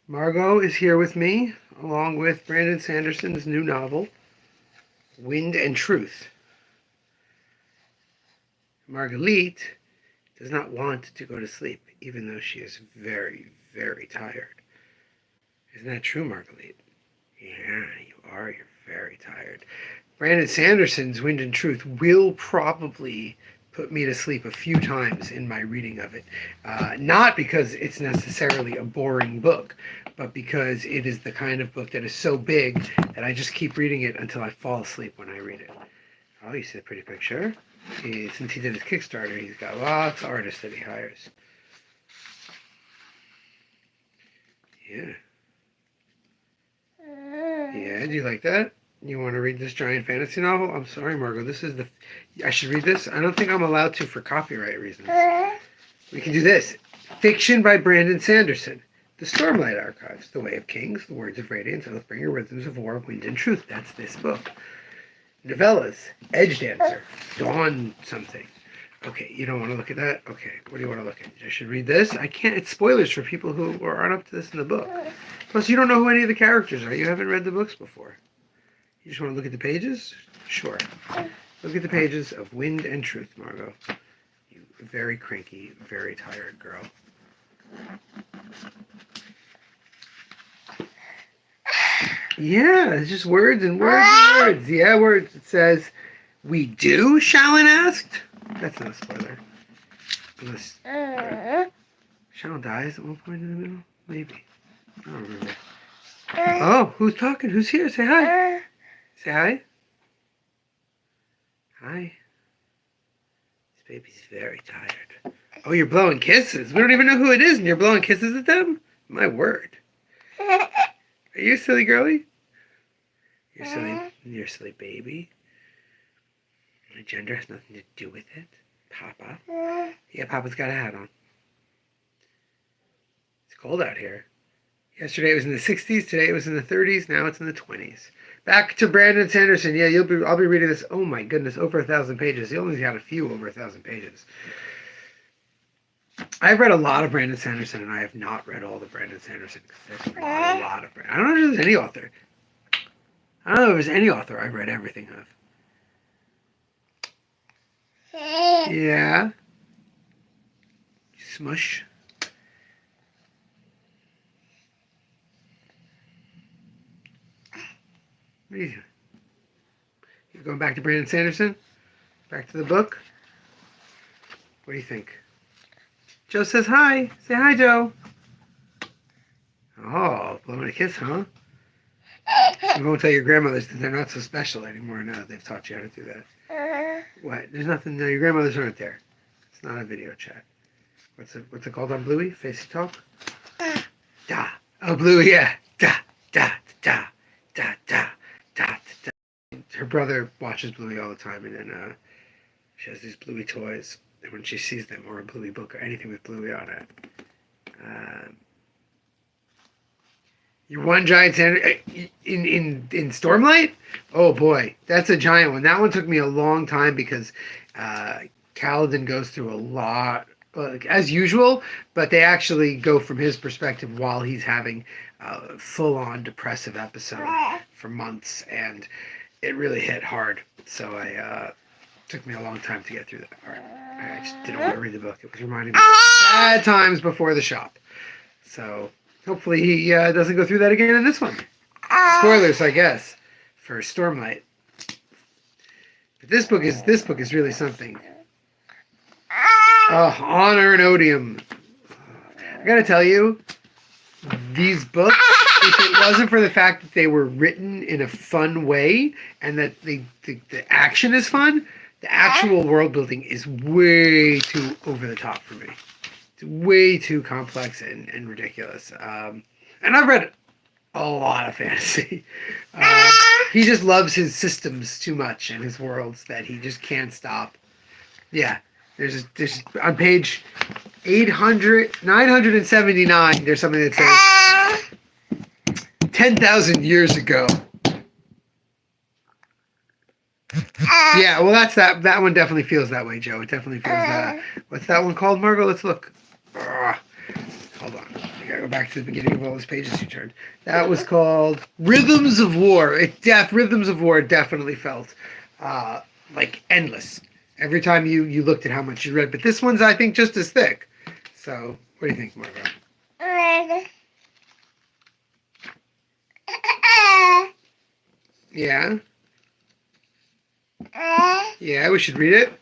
Margot is here with me, along with Brandon Sanderson's new novel, Wind and Truth. Margalit does not want to go to sleep, even though she is very, very tired. Isn't that true, Margalit? Yeah, you are. You're very tired. Brandon Sanderson's Wind and Truth will probably put me to sleep a few times in my reading of it. Not because it's necessarily a boring book, but because it is the kind of book that is so big that I just keep reading it until I fall asleep when I read it. Oh, you see the pretty picture? Since he did his Kickstarter, he's got lots of artists that he hires. Yeah. Yeah, do you like that? You want to read this giant fantasy novel? I'm sorry, Margot. This is the... I should read this? I don't think I'm allowed to for copyright reasons. We can do this. Fiction by Brandon Sanderson. The Stormlight Archives. The Way of Kings. The Words of Radiance. Oathbringer. Rhythms of War. Wind and Truth. That's this book. Novellas. Edge Dancer. Dawn something. Okay, you don't want to look at that? Okay, what do you want to look at? I should read this? I can't. It's spoilers for people who aren't up to this in the book. Plus, you don't know who any of the characters are. You haven't read the books before. You just want to look at the pages? Sure. Look at the pages of Wind and Truth, Margot. You very cranky, very tired girl. Yeah, it's just words and words and words. Yeah, words. It says, "We do?" Shallon asked. That's not a spoiler. Unless Shallon dies at one point in the middle? Maybe. I don't remember. Oh, who's talking? Who's here? Say hi. Say hi. Hi. This baby's very tired. Oh, you're blowing kisses. We don't even know who it is, and you're blowing kisses at them? My word. Are you a silly girly? You're a silly baby. My gender has nothing to do with it. Papa. Yeah, Papa's got a hat on. It's cold out here. Yesterday it was in the 60s. Today it was in the 30s. Now it's in the 20s. Back to Brandon Sanderson. Yeah, I'll be reading this. Oh my goodness, over 1,000 pages. He only got a few over 1,000 pages. I've read a lot of Brandon Sanderson, and I have not read all the Brandon Sanderson because there's a lot of Brandon. I don't know if there's any author. I don't know if there's any author I've read everything of. Yeah. Smush. What are you doing? You're going back to Brandon Sanderson? Back to the book? What do you think? Joe says hi. Say hi, Joe. Oh, blowing a kiss, huh? You won't tell your grandmothers that they're not so special anymore now that they've taught you how to do that. What? There's nothing. No, your grandmothers aren't there. It's not a video chat. What's it called on Bluey? Facey Talk? Da. Oh, Bluey, yeah. Da, da, da, da, da, da, da. Her brother watches Bluey all the time, and then she has these Bluey toys. And when she sees them, or a Bluey book, or anything with Bluey on it, your one giant in Stormlight? Oh boy, that's a giant one. That one took me a long time because Kaladin goes through a lot, as usual, but they actually go from his perspective while he's having a full-on depressive episode for months, and it really hit hard. So took me a long time to get through that part. I just didn't want to read the book. It was reminding me of bad times before the shop. So hopefully he doesn't go through that again in this one. Spoilers, I guess, for Stormlight. But this book is really something. Honor and Odium. I gotta tell you, these books, if it wasn't for the fact that they were written in a fun way and that the action is fun, the actual world building is way too over the top for me. It's way too complex and ridiculous. And I've read a lot of fantasy. He just loves his systems too much and his worlds that he just can't stop. Yeah, there's on page 979, there's something that says 10,000 years ago. Yeah, well, that one definitely feels that way, Joe. It definitely feels that. What's that one called, Margot? Let's look. Hold on. gotta go back to the beginning of all those pages you turned. That was called Rhythms of War. Rhythms of War definitely felt like endless every time you looked at how much you read. But this one's, I think, just as thick. So, what do you think, Margaret? Yeah? Yeah, we should read it.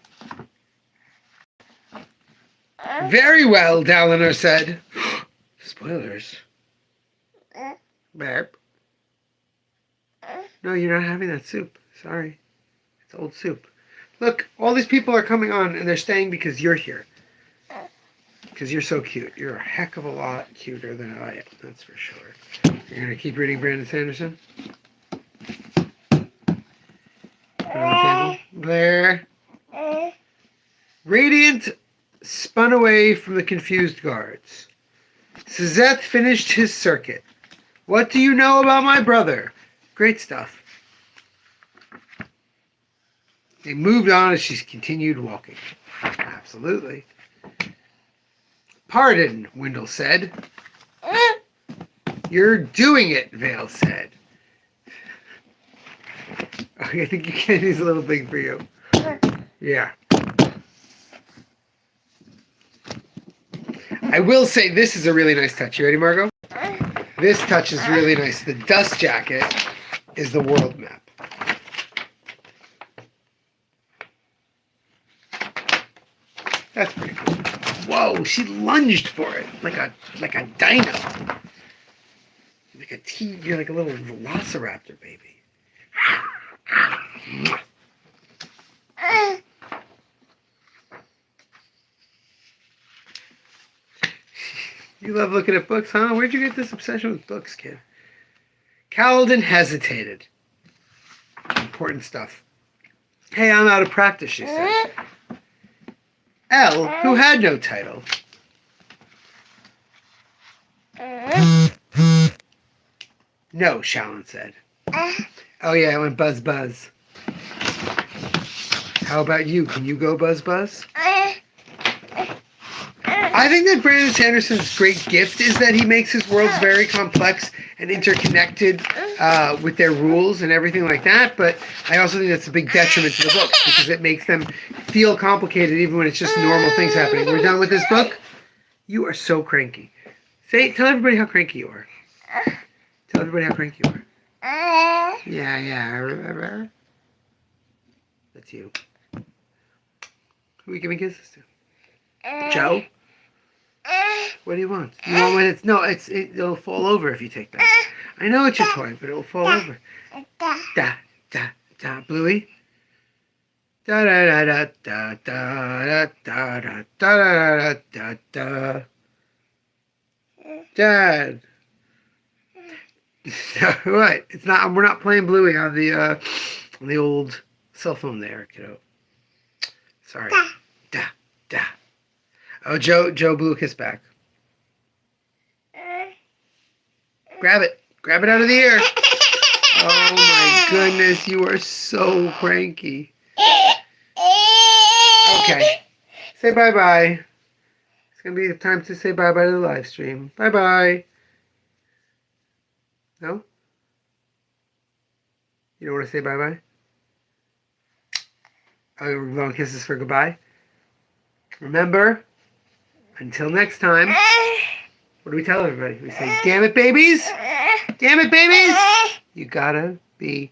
Very well, Dalinar said. Spoilers. Burp. No, you're not having that soup. Sorry. It's old soup. Look, all these people are coming on and they're staying because you're here. Because you're so cute. You're a heck of a lot cuter than I am, that's for sure. You're going to keep reading Brandon Sanderson? Blair. Radiant spun away from the confused guards. Suzette finished his circuit. What do you know about my brother? Great stuff. They moved on as she continued walking. Absolutely. Pardon, Wendell said. You're doing it, Vale said. Okay, I think Candy's a little big for you. Yeah. I will say this is a really nice touch. You ready, Margot? This touch is really nice. The dust jacket is the world map. That's pretty cool. Whoa, she lunged for it like a dino. You're like a little velociraptor baby. You love looking at books, huh? Where'd you get this obsession with books, kid? Kaladin hesitated. Important stuff. Hey, I'm out of practice, she said. Elle, who had no title. No, Shallan said. Oh yeah, I went buzz buzz. How about you? Can you go buzz buzz? I think that Brandon Sanderson's great gift is that he makes his worlds very complex and interconnected with their rules and everything like that. But I also think that's a big detriment to the books because it makes them feel complicated even when it's just normal things happening. We're done with this book? You are so cranky. Tell everybody how cranky you are. Tell everybody how cranky you are. Yeah. That's you. Who are you giving kisses to? Joe? What do you want? You want when it'll fall over if you take that. I know it's your toy, but it'll fall over. Bluey. Da da da da da da da da da da. Dad. What? It's not. We're not playing Bluey on the old cell phone there, kiddo. Sorry. Da. Oh, Joe blew a kiss back. Grab it out of the air. Oh my goodness, you are so cranky. Okay, say bye-bye. It's gonna be time to say bye-bye to the live stream. Bye-bye. No? You don't want to say bye-bye? Oh, we're blowing kisses for goodbye? Remember, until next time, what do we tell everybody? We say, damn it, babies! Damn it, babies! You gotta be